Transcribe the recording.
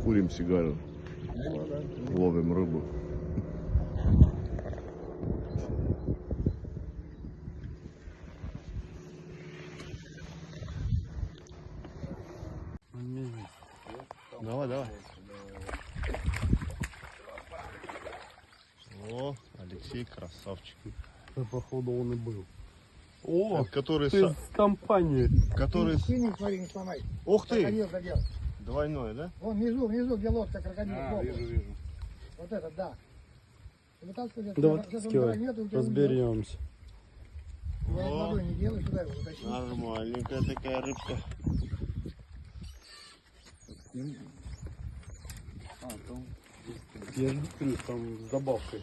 курим сигару, ловим рыбу. Давай, давай. О, Алексей красавчик. Это, походу, он и был. О, который Ты с компанией. который. Синий, смотри, не сломай. Ух ты! Крокодил задел. Двойной, да? Вон внизу, где лодка крокодил. Вижу. Вот это, да. Ты вытаскивай, Давай, сейчас он скивай, нет, у тебя разберемся. уйдет. Водой не делай, сюда его утащи. Нормальненькая такая рыбка. Я же говорю, там с добавкой.